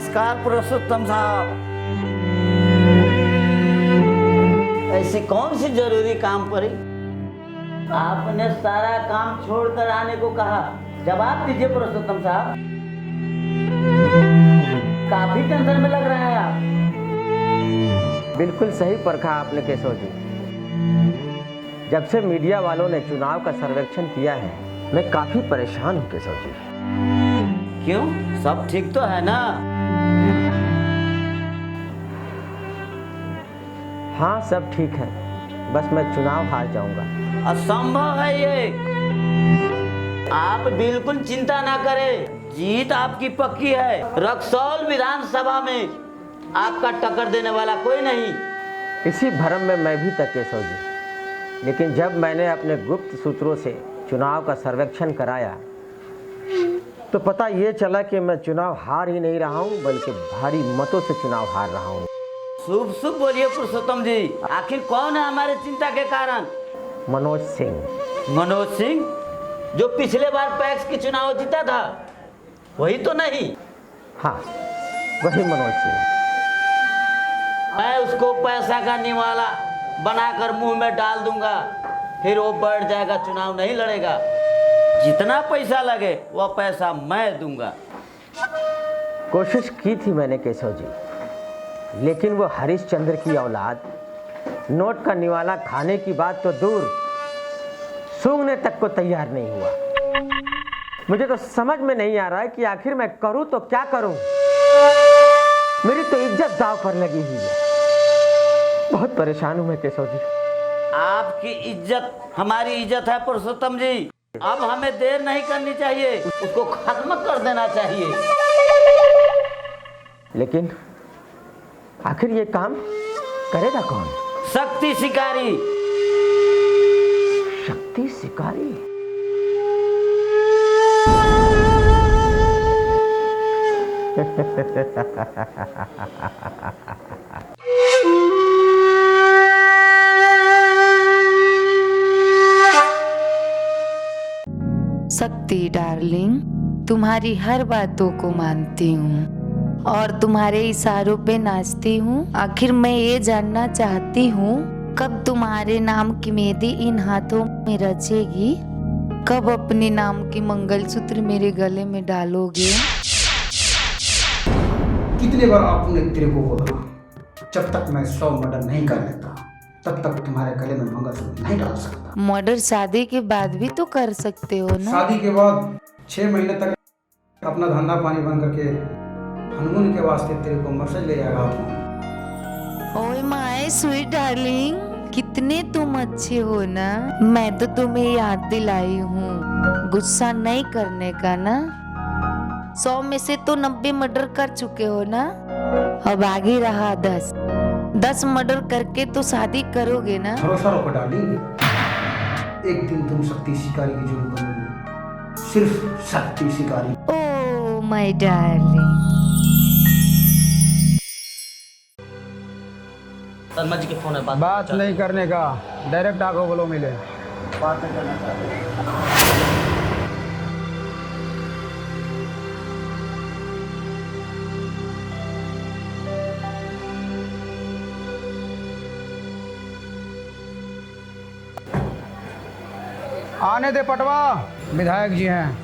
नमस्कार पुरुषोत्तम साहब। ऐसी कौन सी जरूरी काम पड़ी? आपने सारा काम छोड़कर आने को कहा। जवाब दीजिए पुरुषोत्तम साहब। काफी टेंशन में लग रहा है आप। बिल्कुल सही परखा आपने केशव जी। जब से मीडिया वालों ने चुनाव का सर्वेक्षण किया है, मैं काफी परेशान हूँ केशव जी। क्यों, सब ठीक तो है ना? हाँ, सब ठीक है, बस मैं चुनाव हार जाऊंगा। असंभव है ये। आप बिल्कुल चिंता ना करें, जीत आपकी पक्की है। रक्सौल विधानसभा में आपका टक्कर देने वाला कोई नहीं। इसी भ्रम में मैं भी था केशव जी, लेकिन जब मैंने अपने गुप्त सूत्रों से चुनाव का सर्वेक्षण कराया तो पता ये चला कि मैं चुनाव हार ही नहीं रहा हूँ, बल्कि भारी मतों से चुनाव हार रहा हूँ। शुभ शुभ बोलिए पुरुषोत्तम जी। आखिर कौन है हमारे चिंता के कारण? मनोज सिंह। मनोज सिंह, जो पिछले बार पैक्स की चुनाव जीता था, वही तो नहीं? हाँ, वही मनोज सिंह। मैं उसको पैसा का निवाला बनाकर मुंह में डाल दूंगा, फिर वो बैठ जाएगा, चुनाव नहीं लड़ेगा। जितना पैसा लगे वह पैसा मैं दूंगा। कोशिश की थी मैंने केशव जी, लेकिन वो हरिश्चंद्र की औलाद नोट का निवाला खाने की बात तो दूर, सूंघने तक को तैयार नहीं हुआ। मुझे तो समझ में नहीं आ रहा है कि आखिर मैं करूं तो क्या करूं। मेरी तो इज्जत दांव पर लगी हुई है। बहुत परेशान हूं मैं केशव जी। आपकी इज्जत हमारी इज्जत है पुरुषोत्तम जी। अब हमें देर नहीं करनी चाहिए, उसको खत्म कर देना चाहिए। लेकिन आखिर ये काम करेगा कौन? शक्ति शिकारी। शक्ति शिकारी? शक्ति डार्लिंग, तुम्हारी हर बातों को मानती हूँ और तुम्हारे इशारों पे नाचती हूँ। आखिर मैं ये जानना चाहती हूँ, कब तुम्हारे नाम की मेहंदी इन हाथों में रचेगी? कब अपने नाम की मंगलसूत्र मेरे गले में डालोगे? कितने बार आपने तेरे को बोला, जब तक मैं 100 मर्डर नहीं कर लेता तब तक तुम्हारे गले में मंगलसूत्र नहीं डाल सकता। मर्डर शादी के बाद भी तो कर सकते हो ना? शादी के बाद 6 महीने तक अपना धंधा पानी बंद करके हनीमून के वास्ते तेरे को मर्सज ले जाएगा। ओए माय स्वीट डार्लिंग, कितने तुम अच्छे हो ना। मैं तो तुम्हें याद दिलाई हूँ गुस्सा नहीं करने का ना। 100 में से तो 90 मर्डर कर चुके हो ना, अब आगे रहा 10 मर्डर करके तो शादी करोगे ना? भरोसा रखो डार्लिंग, एक दिन तुम शक्ति शिकारी की जोड़ी बनोगी, सिर्फ शक्ति शिकारी। Oh my darling. Sharma ji के फोन है, बात नहीं करने का, डायरेक्ट आगो बोलो मिले। बात नहीं करना चाहते। आने दे पटवा, विधायक जी हैं।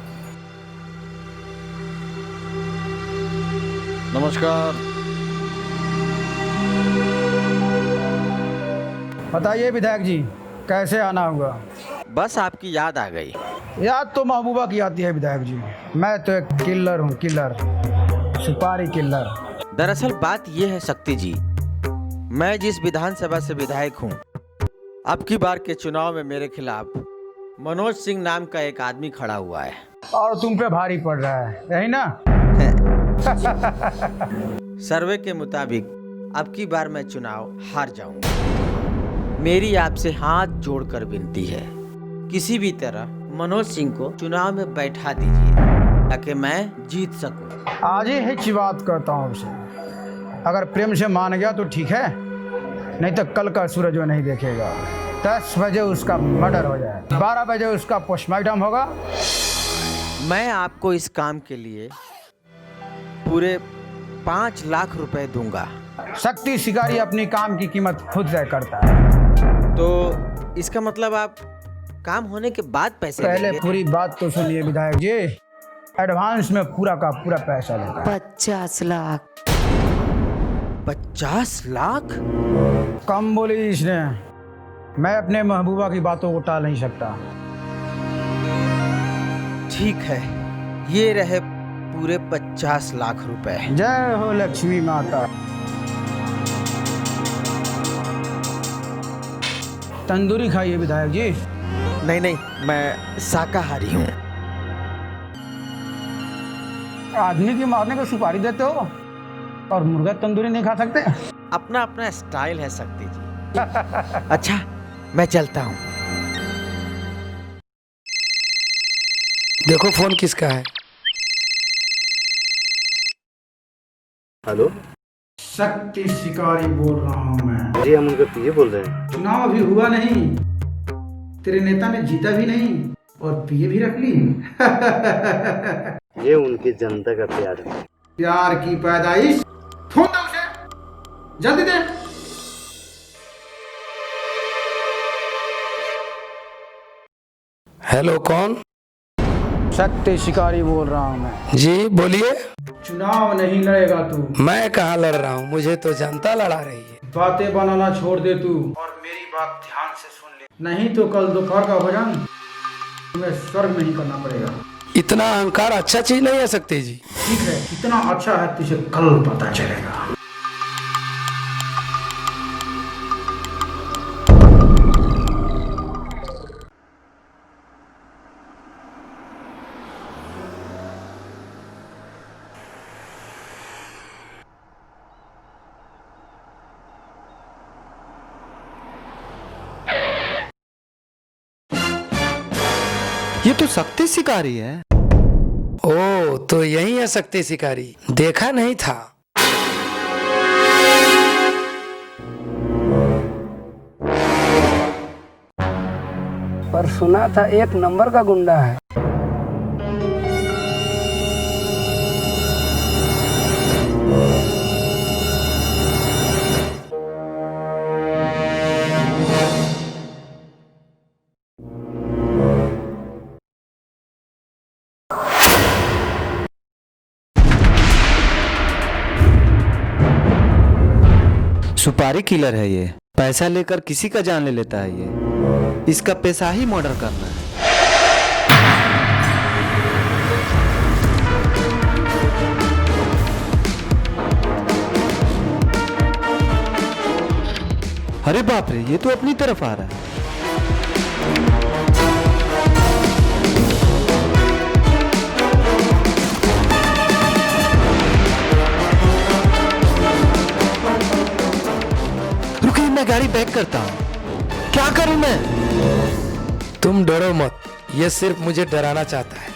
नमस्कार। बताइए विधायक जी, कैसे आना होगा? बस आपकी याद आ गई। याद तो महबूबा की आती है विधायक जी। मैं तो एक किलर हूँ, किलर, सुपारी किलर। दरअसल बात यह है शक्ति जी, मैं जिस विधानसभा से विधायक हूँ, अब की बार के चुनाव में मेरे खिलाफ मनोज सिंह नाम का एक आदमी खड़ा हुआ है। और तुम पे भारी पड़ रहा है, यही ना? सर्वे के मुताबिक अब की बार मैं चुनाव हार जाऊंगा। मेरी आपसे हाथ जोड़कर विनती है, किसी भी तरह मनोज सिंह को चुनाव में बैठा दीजिए ताकि मैं जीत सकूं। आज ही हिच बात करता हूँ उसे, अगर प्रेम से मान गया तो ठीक है, नहीं तो कल का सूरज वो नहीं देखेगा। 10 बजे उसका मर्डर हो जाए, 12 बजे उसका पोस्टमार्टम होगा। मैं आपको इस काम के लिए पूरे 5 लाख रुपए दूंगा। शक्ति शिकारी अपनी काम की कीमत खुद तय करता है। तो इसका मतलब आप काम होने के बाद पैसे पहले लेंगे? पूरी बात तो सुनिए विधायक जी, एडवांस में पूरा का पूरा पैसा लेगा। 50 लाख। 50 लाख? कम बोली इसने, मैं अपने महबूबा की बातों को टाल नहीं सकता। ठीक है, ये रहे पूरे 50 लाख रुपए। जय हो लक्ष्मी माता। तंदूरी खाइए विधायक जी। नहीं नहीं, मैं शाकाहारी हूँ। आदमी की मारने को सुपारी देते हो और मुर्गा तंदूरी नहीं खा सकते? अपना अपना स्टाइल है शक्ति जी। अच्छा, मैं चलता हूँ। देखो फोन किसका है। हेलो शक्ति शिकारी बोल रहा हूँ मैं। जी, हम उनके पीए बोल रहे हैं। चुनाव अभी हुआ नहीं, तेरे नेता ने जीता भी नहीं और पीए भी रख ली। ये उनकी जनता का प्यार है। प्यार की पैदाइश। फोन दो उसे, जल्दी दे। हेलो, कौन? शक्ति शिकारी बोल रहा हूँ मैं। जी बोलिए। चुनाव नहीं लड़ेगा तू। मैं कहाँ लड़ रहा हूँ, मुझे तो जनता लड़ा रही है। बातें बनाना छोड़ दे तू और मेरी बात ध्यान से सुन ले, नहीं तो कल दोपहर का भोजन तुम्हें स्वर्ग में ही करना पड़ेगा। इतना अहंकार अच्छा चीज नहीं है शक्ति जी। ठीक है, कितना अच्छा है तुझे कल पता चलेगा। ये तो शक्ति शिकारी है। ओ, तो यही है शक्ति शिकारी, देखा नहीं था। पर सुना था 1 नंबर का गुंडा है। सुपारी किलर है ये, पैसा लेकर किसी का जान ले लेता है ये। इसका पैसा ही मर्डर करना है। अरे बाप रे, ये तो अपनी तरफ आ रहा है। रुकिए, मैं गाड़ी बैक करता हूँ। क्या करूं मैं? तुम डरो मत, ये सिर्फ मुझे डराना चाहता है।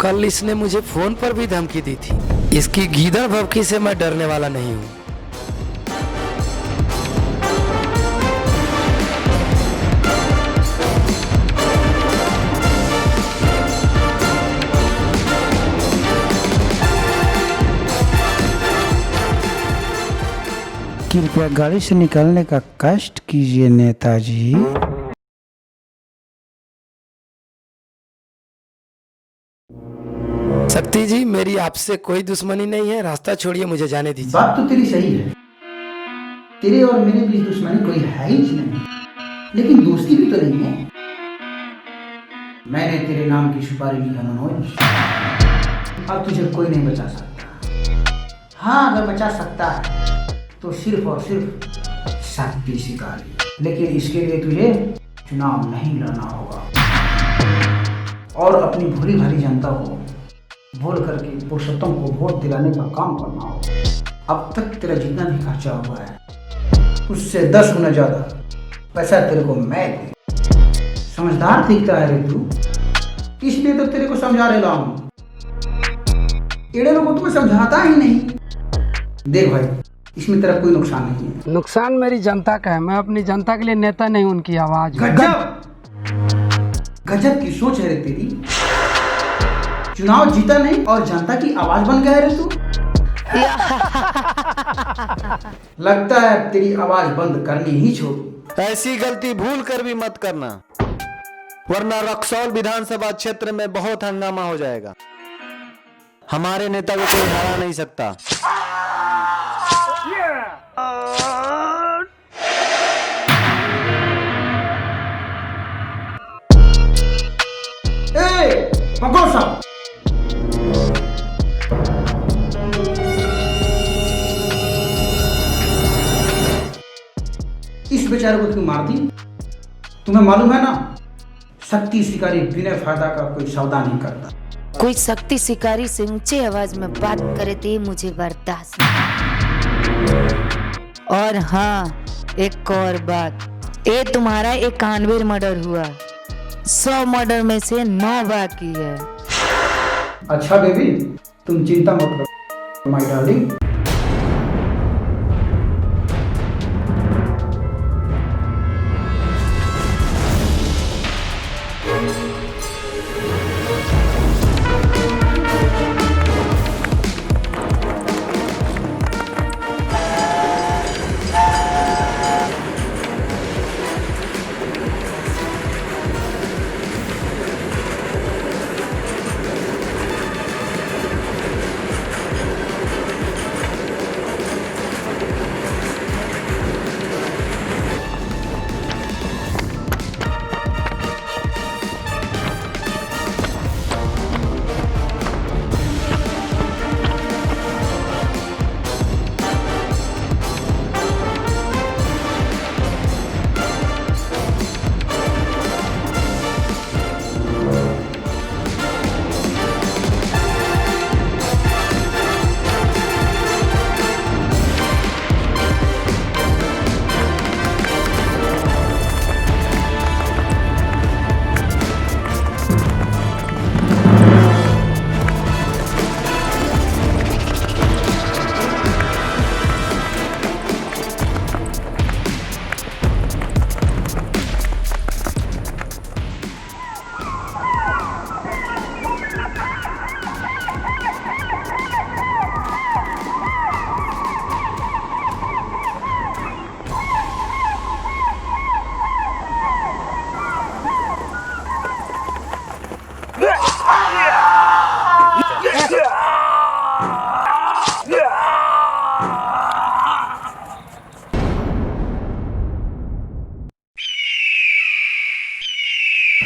कल इसने मुझे फोन पर भी धमकी दी थी। इसकी गीदड़ भभकी से मैं डरने वाला नहीं हूँ। कृपया गाड़ी से निकलने का कष्ट कीजिए नेताजी। शक्ति जी, मेरी आपसे कोई दुश्मनी नहीं है, रास्ता छोड़िए, मुझे जाने दीजिए। बात तो तेरी सही है, तेरे और मेरे बीच दुश्मनी कोई है ही नहीं, लेकिन दोस्ती भी तो नहीं है। मैंने तेरे नाम की सुपारी ली है मनोज, अब तुझे कोई नहीं बचा सकता। हाँ, अगर बचा सकता है तो सिर्फ और सिर्फ शक्ति शिकारी, लेकिन इसके लिए तुझे चुनाव नहीं लड़ना होगा और अपनी भूरी भारी जनता को बोल करके पुरुषोत्तम को वोट दिलाने का काम करना होगा। अब तक तेरा जितना भी खर्चा हुआ है उससे 10 गुना ज्यादा पैसा तेरे को मैं दूं। समझदार दिखता है रे तू, इसलिए तो तेरे को समझा रहा हूँ। एड़े लोगों को समझाता ही नहीं। देख भाई, इसमें तेरा कोई नुकसान नहीं है। नुकसान मेरी जनता का है, मैं अपनी जनता के लिए नेता नहीं, उनकी आवाज। गजब गजब की सोच है रे तेरी। चुनाव जीता नहीं और जनता की आवाज बन गया रे तू। लगता है तेरी आवाज बंद करनी ही छोड़ी। ऐसी गलती भूल कर भी मत करना, वरना रक्सौल विधानसभा क्षेत्र में बहुत हंगामा हो जाएगा। हमारे नेता को कोई हरा नहीं सकता। पकड़ो साहब। इस बेचारे को क्यों मार दी? तुम्हें मालूम है ना, शक्ति शिकारी बिना फायदा का कोई सौदा नहीं करता। कोई शक्ति शिकारी से ऊंचे आवाज में बात करे तो ये मुझे बर्दाश्त नहीं। और हाँ, एक और बात, ये तुम्हारा 91 मर्डर हुआ, 100 मर्डर में से 9 बाकी है। अच्छा बेबी, तुम चिंता मत करो माय डार्लिंग।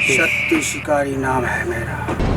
शक्ति शिकारी नाम है मेरा।